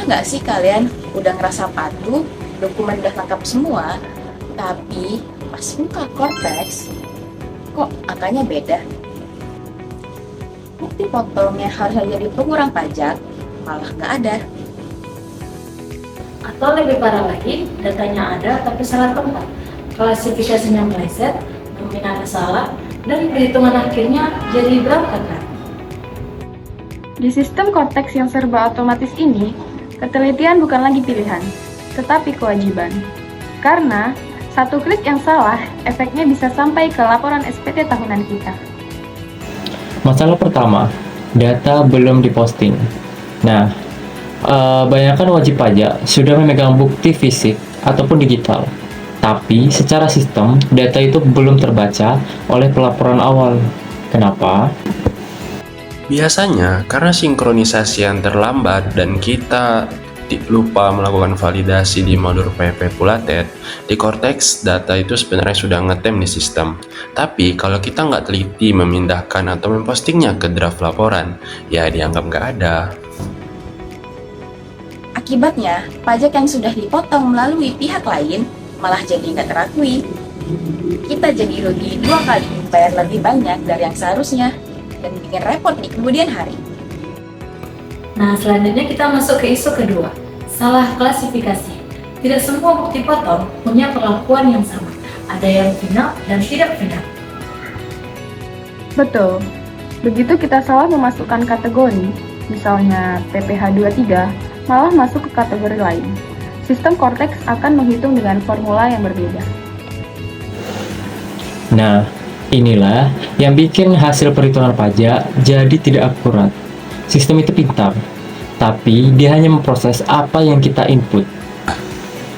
Pernah nggak sih kalian udah ngerasa patuh, dokumen udah lengkap semua, tapi pas buka Cortex, kok angkanya beda? Bukti potong yang harusnya jadi pengurang pajak, malah nggak ada. Atau lebih parah lagi, datanya ada tapi salah tempat, klasifikasinya meleset, nominalnya salah, dan perhitungan akhirnya jadi berantakan. Di sistem Cortex yang serba otomatis ini, ketelitian bukan lagi pilihan, tetapi kewajiban. Karena satu klik yang salah, efeknya bisa sampai ke laporan SPT tahunan kita. Masalah pertama, data belum diposting. Nah, banyakkan wajib pajak sudah memegang bukti fisik ataupun digital, tapi secara sistem data itu belum terbaca oleh pelaporan awal. Kenapa? Biasanya karena sinkronisasi yang terlambat dan kita lupa melakukan validasi di modul PP Pulatet, di Cortex data itu sebenarnya sudah ngetem di sistem. Tapi kalau kita nggak teliti memindahkan atau mempostingnya ke draft laporan, ya dianggap nggak ada. Akibatnya, pajak yang sudah dipotong melalui pihak lain malah jadi nggak terakui. Kita jadi rugi 2 kali, bayar lebih banyak dari yang seharusnya, dan bikin repot di kemudian hari. Nah, selanjutnya kita masuk ke isu kedua, salah klasifikasi. Tidak semua bukti potong punya perlakuan yang sama. Ada yang final dan tidak final. Betul. Begitu kita salah memasukkan kategori, misalnya PPh 23, malah masuk ke kategori lain. Sistem Cortex akan menghitung dengan formula yang berbeda. Nah, inilah yang bikin hasil perhitungan pajak jadi tidak akurat. Sistem itu pintar, tapi dia hanya memproses apa yang kita input.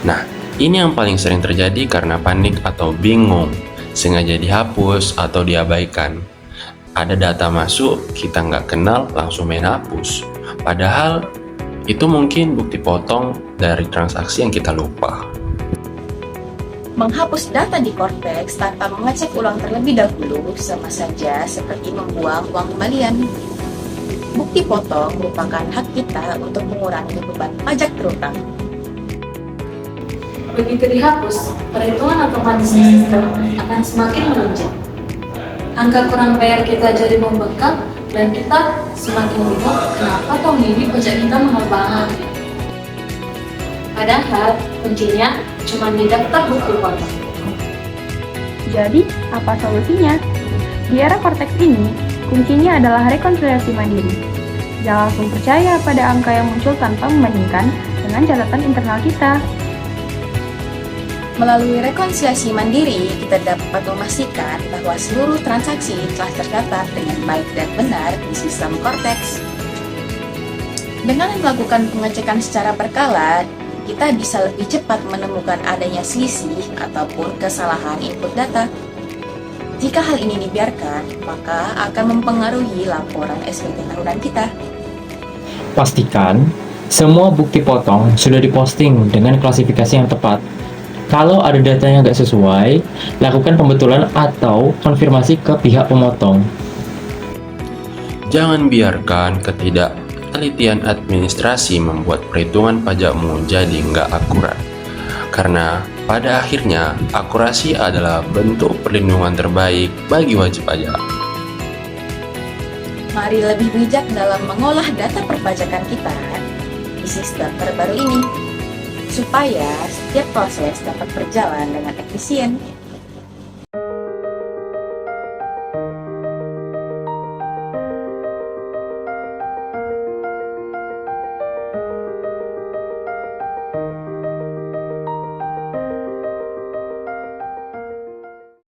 Nah, ini yang paling sering terjadi karena panik atau bingung, sengaja dihapus atau diabaikan. Ada data masuk, kita nggak kenal, langsung main hapus. Padahal, itu mungkin bukti potong dari transaksi yang kita lupa. Menghapus data di Cortex tanpa mengecek ulang terlebih dahulu sama saja seperti membuang uang kembalian. Bukti potong merupakan hak kita untuk mengurangi beban pajak terutang. Begitu dihapus, perhitungan otomatis sistem akan semakin melonjak. Angka kurang bayar kita jadi membengkak dan kita semakin bingung kenapa tahun ini pajak kita mahal banget. Padahal kuncinya cuma di daftar bukti potong. Jadi, apa solusinya? Di era Cortex ini, kuncinya adalah rekonsiliasi mandiri. Jangan langsung percaya pada angka yang muncul tanpa membandingkan dengan catatan internal kita. Melalui rekonsiliasi mandiri, kita dapat memastikan bahwa seluruh transaksi telah tercatat dengan baik dan benar di sistem Cortex. Dengan melakukan pengecekan secara berkala, kita bisa lebih cepat menemukan adanya selisih ataupun kesalahan input data. Jika hal ini dibiarkan, maka akan mempengaruhi laporan SPT tahunan kita. Pastikan semua bukti potong sudah diposting dengan klasifikasi yang tepat. Kalau ada data yang nggak sesuai, lakukan pembetulan atau konfirmasi ke pihak pemotong. Jangan biarkan ketidaktelitian administrasi membuat perhitungan pajakmu jadi nggak akurat. Karena pada akhirnya, akurasi adalah bentuk perlindungan terbaik bagi wajib pajak. Mari lebih bijak dalam mengolah data perpajakan kita di sistem terbaru ini, supaya setiap proses dapat berjalan dengan efisien.